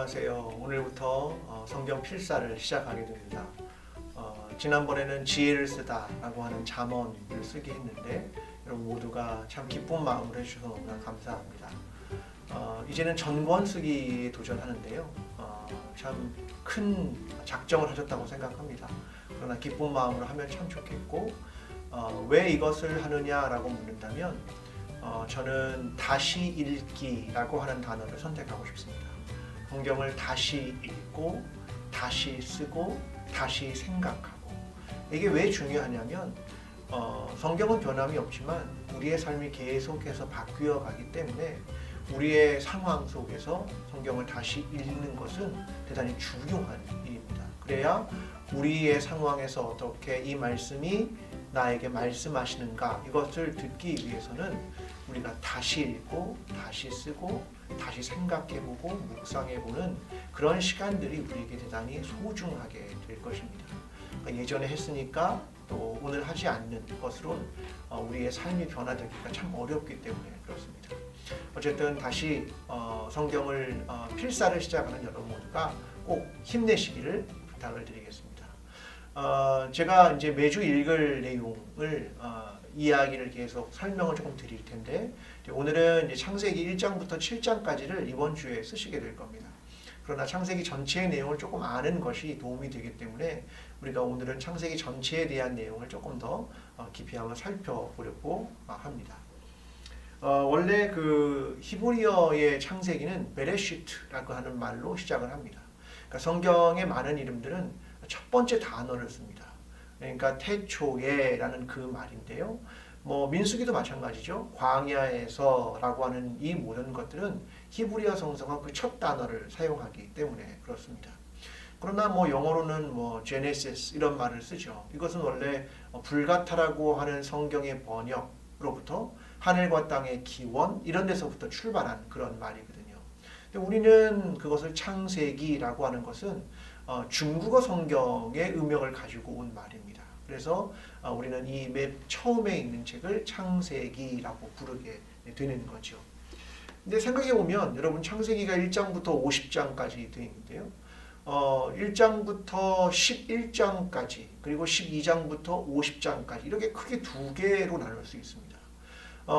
안녕하세요. 오늘부터 성경 필사를 시작하게 됩니다. 지난번에는 지혜를 쓰다라고 하는 잠언을 쓰게 했는데 여러분 모두가 참 기쁜 마음으로 해주셔서 너무나 감사합니다. 이제는 전권 쓰기에 도전하는데요. 참 큰 작정을 하셨다고 생각합니다. 그러나 기쁜 마음으로 하면 참 좋겠고 왜 이것을 하느냐라고 묻는다면 저는 다시 읽기라고 하는 단어를 선택하고 싶습니다. 성경을 다시 읽고 다시 쓰고 다시 생각하고 이게 왜 중요하냐면 성경은 변함이 없지만 우리의 삶이 계속해서 바뀌어 가기 때문에 우리의 상황 속에서 성경을 다시 읽는 것은 대단히 중요한 일입니다. 그래야 우리의 상황에서 어떻게 이 말씀이 나에게 말씀하시는가 이것을 듣기 위해서는 우리가 다시 읽고 다시 쓰고 다시 생각해보고 묵상해보는 그런 시간들이 우리에게 대단히 소중하게 될 것입니다. 그러니까 예전에 했으니까 또 오늘 하지 않는 것으로는 우리의 삶이 변화되기가 참 어렵기 때문에 그렇습니다. 어쨌든 다시 성경을 필사를 시작하는 여러분 모두가 꼭 힘내시기를 부탁을 드리겠습니다. 제가 이제 매주 읽을 내용을 이야기를 계속 설명을 조금 드릴 텐데 오늘은 이제 창세기 1장부터 7장까지를 이번 주에 쓰시게 될 겁니다. 그러나 창세기 전체의 내용을 조금 아는 것이 도움이 되기 때문에 우리가 오늘은 창세기 전체에 대한 내용을 조금 더 깊이 한번 살펴보려고 합니다. 원래 그 히브리어의 창세기는 베레시트라고 하는 말로 시작을 합니다. 그러니까 성경의 많은 이름들은 첫 번째 단어를 씁니다. 그러니까 태초에라는 그 말인데요. 뭐 민수기도 마찬가지죠. 광야에서라고 하는 이 모든 것들은 히브리어 성서가 그 첫 단어를 사용하기 때문에 그렇습니다. 그러나 뭐 영어로는 뭐 제네시스 이런 말을 쓰죠. 이것은 원래 불가타라고 하는 성경의 번역으로부터 하늘과 땅의 기원 이런 데서부터 출발한 그런 말이거든요. 근데 우리는 그것을 창세기라고 하는 것은 중국어 성경의 음역을 가지고 온 말입니다. 그래서 우리는 이 맨 처음에 있는 책을 창세기라고 부르게 되는 거죠. 근데 생각해 보면 여러분 창세기가 1장부터 50장까지 되어 있는데요. 1장부터 11장까지 그리고 12장부터 50장까지 이렇게 크게 두 개로 나눌 수 있습니다.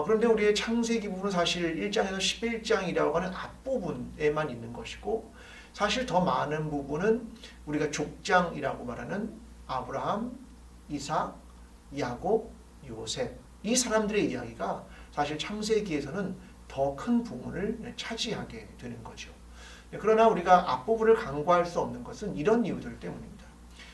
그런데 우리의 창세기 부분은 사실 1장에서 11장이라고 하는 앞부분에만 있는 것이고 사실 더 많은 부분은 우리가 족장이라고 말하는 아브라함, 이삭, 야곱, 요셉 이 사람들의 이야기가 사실 창세기에서는 더 큰 부분을 차지하게 되는 거죠. 그러나 우리가 앞부분을 간과할 수 없는 것은 이런 이유들 때문입니다.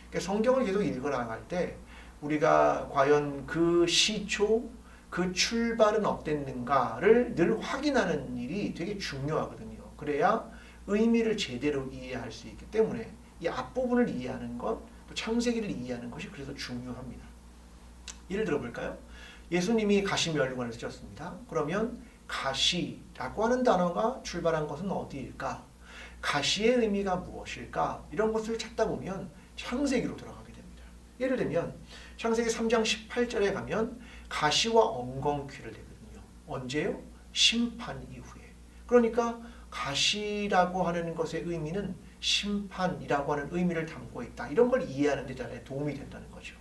그러니까 성경을 계속 읽어나갈 때 우리가 과연 그 시초, 그 출발은 어땠는가를 늘 확인하는 일이 되게 중요하거든요. 그래야 의미를 제대로 이해할 수 있기 때문에 이 앞부분을 이해하는 것, 또 창세기를 이해하는 것이 그래서 중요합니다. 예를 들어볼까요? 예수님이 가시면류관을 쓰셨습니다. 그러면 가시라고 하는 단어가 출발한 것은 어디일까? 가시의 의미가 무엇일까? 이런 것을 찾다 보면 창세기로 돌아가게 됩니다. 예를 들면 창세기 3장 18절에 가면 가시와 엉겅퀴를 내거든요. 언제요? 심판 이후에. 그러니까 가시라고 하는 것의 의미는 심판이라고 하는 의미를 담고 있다. 이런 걸 이해하는 데 도움이 된다는 거죠.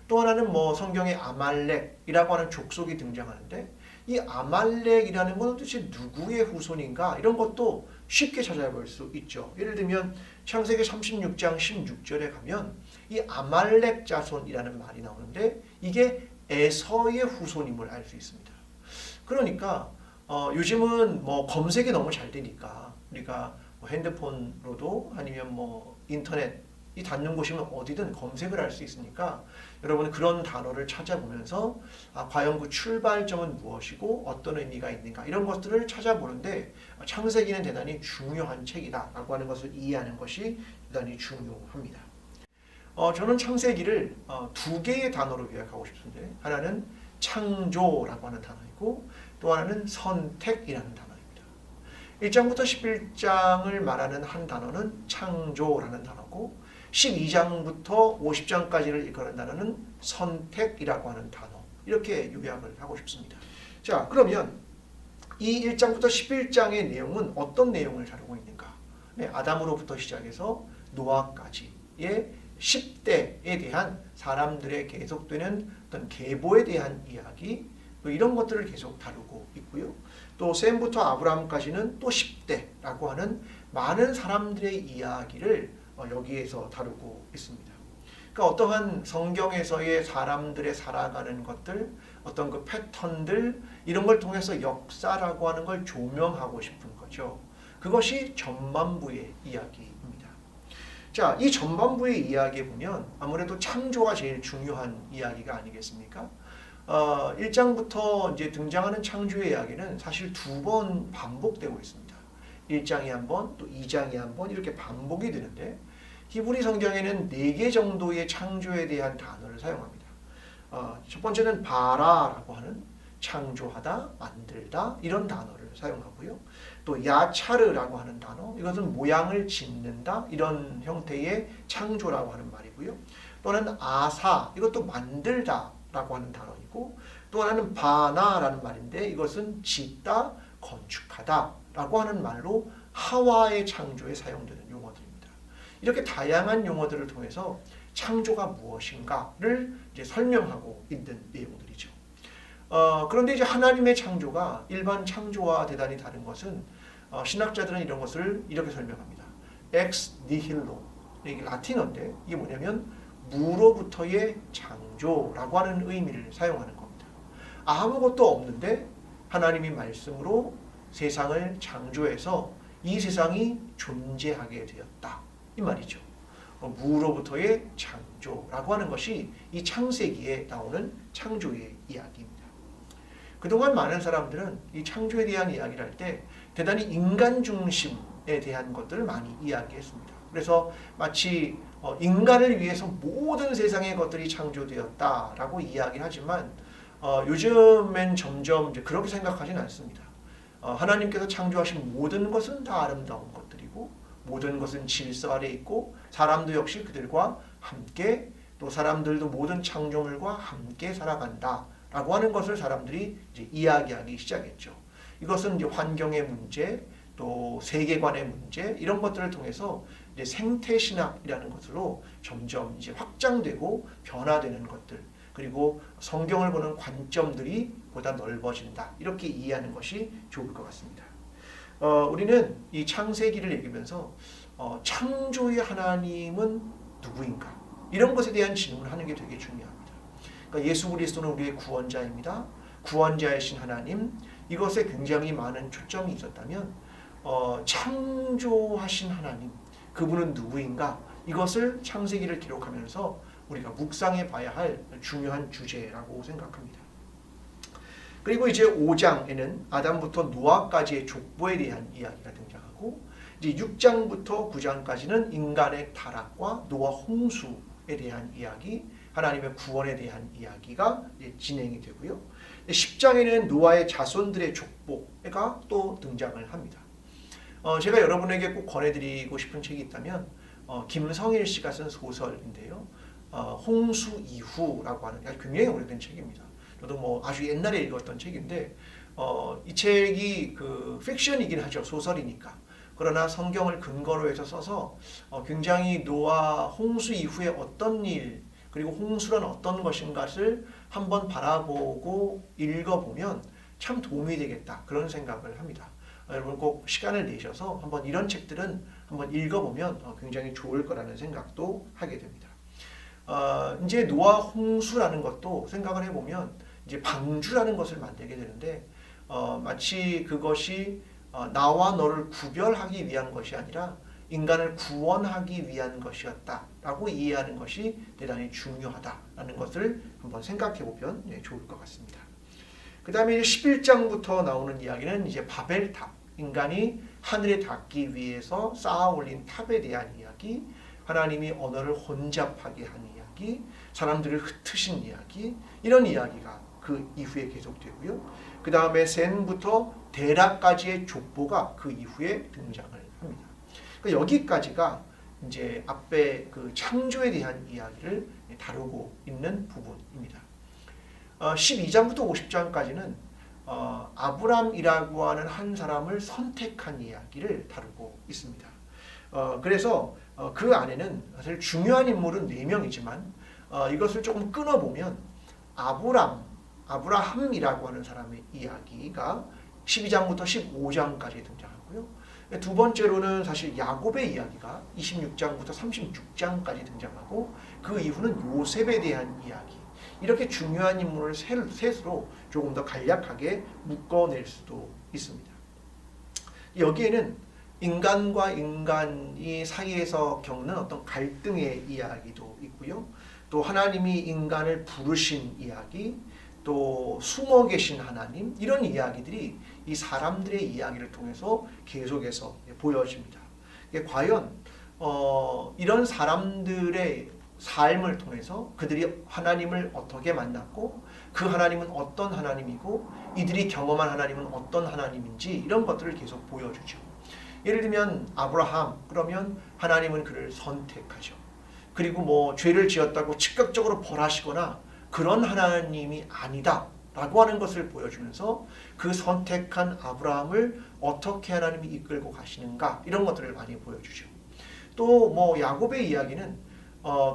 또 하나는 뭐 성경에 아말렉이라고 하는 족속이 등장하는데 이 아말렉이라는 것은 도대체 누구의 후손인가? 이런 것도 쉽게 찾아볼 수 있죠. 예를 들면 창세기 36장 16절에 가면 이 아말렉 자손이라는 말이 나오는데 이게 에서의 후손임을 알 수 있습니다. 그러니까 요즘은 뭐 검색이 너무 잘 되니까 우리가 뭐 핸드폰으로도 아니면 뭐 인터넷 이 닿는 곳이면 어디든 검색을 할 수 있으니까 여러분은 그런 단어를 찾아보면서 과연 그 출발점은 무엇이고 어떤 의미가 있는가 이런 것들을 찾아보는데 창세기는 대단히 중요한 책이다라고 하는 것을 이해하는 것이 대단히 중요합니다. 저는 창세기를 두 개의 단어로 요약하고 싶은데 하나는 창조라고 하는 단어이고 또 하나는 선택이라는 단어입니다. 1장부터 11장을 말하는 한 단어는 창조라는 단어고 12장부터 50장까지를 이끄는 단어는 선택이라고 하는 단어 이렇게 요약을 하고 싶습니다. 자, 그러면 이 1장부터 11장의 내용은 어떤 내용을 다루고 있는가? 아담으로부터 시작해서 노아까지의 10대에 대한 사람들의 계속되는 어떤 계보에 대한 이야기, 또 이런 것들을 계속 다루고 있고요. 또 셈부터 아브라함까지는 또 10대라고 하는 많은 사람들의 이야기를 여기에서 다루고 있습니다. 그러니까 어떠한 성경에서의 사람들의 살아가는 것들, 어떤 그 패턴들, 이런 걸 통해서 역사라고 하는 걸 조명하고 싶은 거죠. 그것이 전반부의 이야기입니다. 자, 이 전반부의 이야기에 보면 아무래도 창조가 제일 중요한 이야기가 아니겠습니까? 1장부터 이제 등장하는 창조의 이야기는 사실 2번 반복되고 있습니다. 1장이 한 번, 또 2장이 한 번 이렇게 반복이 되는데 히브리 성경에는 4개 정도의 창조에 대한 단어를 사용합니다. 첫 번째는 바라라고 하는 창조하다, 만들다 이런 단어를 사용하고요. 또 야차르라고 하는 단어, 이것은 모양을 짓는다 이런 형태의 창조라고 하는 말이고요. 또는 아사, 이것도 만들다라고 하는 단어이고, 또 하나는 바나라는 말인데 이것은 짓다, 건축하다라고 하는 말로 하와의 창조에 사용되는 용어들입니다. 이렇게 다양한 용어들을 통해서 창조가 무엇인가를 이제 설명하고 있는 내용들이죠. 그런데 이제 하나님의 창조가 일반 창조와 대단히 다른 것은 신학자들은 이런 것을 이렇게 설명합니다. ex nihilo, 이게 라틴어인데 이게 뭐냐면 무로부터의 창조라고 하는 의미를 사용하는 겁니다. 아무것도 없는데 하나님이 말씀으로 세상을 창조해서 이 세상이 존재하게 되었다 이 말이죠. 무로부터의 창조라고 하는 것이 이 창세기에 나오는 창조의 이야기입니다. 그동안 많은 사람들은 이 창조에 대한 이야기를 할 때 대단히 인간 중심에 대한 것들을 많이 이야기했습니다. 그래서 마치 인간을 위해서 모든 세상의 것들이 창조되었다라고 이야기를 하지만 요즘엔 점점 이제 그렇게 생각하지는 않습니다. 하나님께서 창조하신 모든 것은 다 아름다운 것들이고 모든 것은 질서 아래 있고 사람도 역시 그들과 함께 또 사람들도 모든 창조물과 함께 살아간다 라고 하는 것을 사람들이 이제 이야기하기 시작했죠. 이것은 이제 환경의 문제, 또 세계관의 문제 이런 것들을 통해서 이제 생태신학이라는 것으로 점점 이제 확장되고 변화되는 것들, 그리고 성경을 보는 관점들이 보다 넓어진다 이렇게 이해하는 것이 좋을 것 같습니다. 우리는 이 창세기를 읽으면서 창조의 하나님은 누구인가 이런 것에 대한 질문을 하는 게 되게 중요합니다. 그러니까 예수 그리스도는 우리의 구원자입니다. 구원자이신 하나님, 이것에 굉장히 많은 초점이 있었다면 창조하신 하나님, 그분은 누구인가? 이것을 창세기를 기록하면서 우리가 묵상해 봐야 할 중요한 주제라고 생각합니다. 그리고 이제 5장에는 아담부터 노아까지의 족보에 대한 이야기가 등장하고, 이제 6장부터 9장까지는 인간의 타락과 노아 홍수에 대한 이야기, 하나님의 구원에 대한 이야기가 진행이 되고요. 10장에는 노아의 자손들의 족보가 또 등장을 합니다. 제가 여러분에게 꼭 권해드리고 싶은 책이 있다면 김성일 씨가 쓴 소설인데요. 홍수 이후라고 하는 굉장히 오래된 책입니다. 저도 뭐 아주 옛날에 읽었던 책인데 이 책이 그 픽션이긴 하죠. 소설이니까. 그러나 성경을 근거로 해서 써서 굉장히 노아 홍수 이후에 어떤 일, 그리고 홍수란 어떤 것인가를 한번 바라보고 읽어보면 참 도움이 되겠다 그런 생각을 합니다. 여러분 꼭 시간을 내셔서 한번 이런 책들은 한번 읽어보면 굉장히 좋을 거라는 생각도 하게 됩니다. 이제 노아 홍수라는 것도 생각을 해보면 이제 방주라는 것을 만들게 되는데 마치 그것이 나와 너를 구별하기 위한 것이 아니라 인간을 구원하기 위한 것이었다라고 이해하는 것이 대단히 중요하다라는 것을 한번 생각해 보면 좋을 것 같습니다. 그 다음에 11장부터 나오는 이야기는 이제 바벨탑, 인간이 하늘에 닿기 위해서 쌓아 올린 탑에 대한 이야기, 하나님이 언어를 혼잡하게 한 이야기, 사람들을 흩으신 이야기, 이런 이야기가 그 이후에 계속되고요. 그 다음에 셈부터 데라까지의 족보가 그 이후에 등장을 합니다. 그러니까 여기까지가 이제 앞에 그 창조에 대한 이야기를 다루고 있는 부분입니다. 12장부터 50장까지는 아브람이라고 하는 한 사람을 선택한 이야기를 다루고 있습니다. 그래서 그 안에는 사실 중요한 인물은 4명이지만 이것을 조금 끊어보면 아브라함이라고 하는 사람의 이야기가 12장부터 15장까지 등장하고요. 두 번째로는 사실 야곱의 이야기가 26장부터 36장까지 등장하고 그 이후는 요셉에 대한 이야기. 이렇게 중요한 인물을 셋으로 조금 더 간략하게 묶어낼 수도 있습니다. 여기에는 인간과 인간이 사이에서 겪는 어떤 갈등의 이야기도 있고요. 또 하나님이 인간을 부르신 이야기, 또 숨어 계신 하나님, 이런 이야기들이 이 사람들의 이야기를 통해서 계속해서 보여집니다. 과연 이런 사람들의 삶을 통해서 그들이 하나님을 어떻게 만났고 그 하나님은 어떤 하나님이고 이들이 경험한 하나님은 어떤 하나님인지 이런 것들을 계속 보여주죠. 예를 들면 아브라함, 그러면 하나님은 그를 선택하죠. 그리고 뭐 죄를 지었다고 즉각적으로 벌하시거나 그런 하나님이 아니다 라고 하는 것을 보여주면서 그 선택한 아브라함을 어떻게 하나님이 이끌고 가시는가, 이런 것들을 많이 보여주죠. 또 뭐 야곱의 이야기는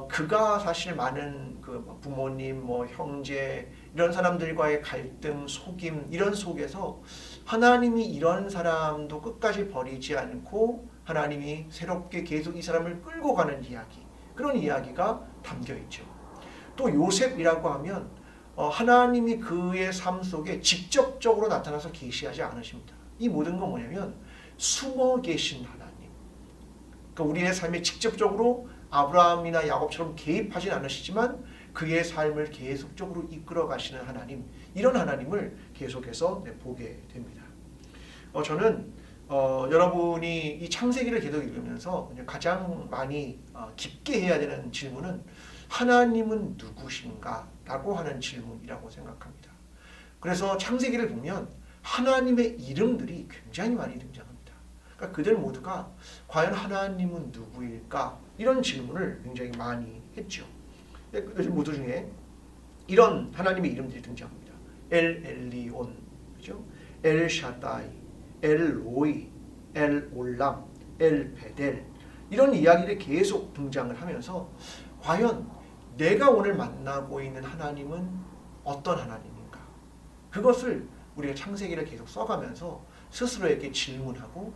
그가 사실 많은 그 부모님, 뭐 형제, 이런 사람들과의 갈등, 속임, 이런 속에서 하나님이 이런 사람도 끝까지 버리지 않고 하나님이 새롭게 계속 이 사람을 끌고 가는 이야기, 그런 이야기가 담겨 있죠. 또 요셉이라고 하면 하나님이 그의 삶 속에 직접적으로 나타나서 계시하지 않으십니다. 이 모든 건 뭐냐면 숨어 계신 하나님. 그러니까 우리의 삶에 직접적으로 아브라함이나 야곱처럼 개입하진 않으시지만 그의 삶을 계속적으로 이끌어 가시는 하나님, 이런 하나님을 계속해서 보게 됩니다. 저는 여러분이 이 창세기를 계속 읽으면서 가장 많이 깊게 해야 되는 질문은 하나님은 누구신가? 라고 하는 질문이라고 생각합니다. 그래서 창세기를 보면 하나님의 이름들이 굉장히 많이 등장합니다. 그러니까 그들 모두가 과연 하나님은 누구일까? 이런 질문을 굉장히 많이 했죠. 그 모두 중에 이런 하나님의 이름들이 등장합니다. 엘 엘리온, 그죠? 엘 샤다이, 엘 로이, 엘 올람, 엘 베델, 이런 이야기들이 계속 등장을 하면서 과연 내가 오늘 만나고 있는 하나님은 어떤 하나님인가? 그것을 우리가 창세기를 계속 써가면서 스스로에게 질문하고,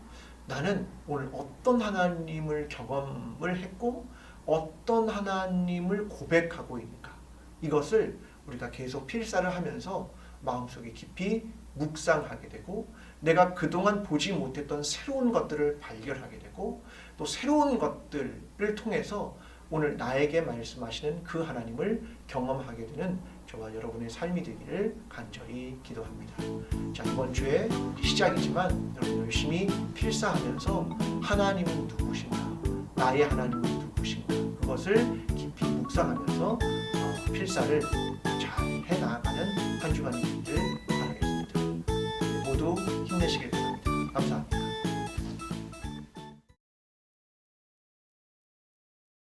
나는 오늘 어떤 하나님을 경험을 했고 어떤 하나님을 고백하고 있는가? 이것을 우리가 계속 필사를 하면서 마음속에 깊이 묵상하게 되고, 내가 그동안 보지 못했던 새로운 것들을 발견하게 되고, 또 새로운 것들을 통해서 오늘 나에게 말씀하시는 그 하나님을 경험하게 되는 저와 여러분의 삶이 되기를 간절히 기도합니다. 자, 이번 주에 시작이지만 여러분 열심히 필사하면서 하나님은 누구신가? 나의 하나님은 누구신가? 그것을 깊이 묵상하면서 필사를 잘 해나가는 한 주간이 되기를 바라겠습니다. 모두 힘내시길 바랍니다. 감사합니다.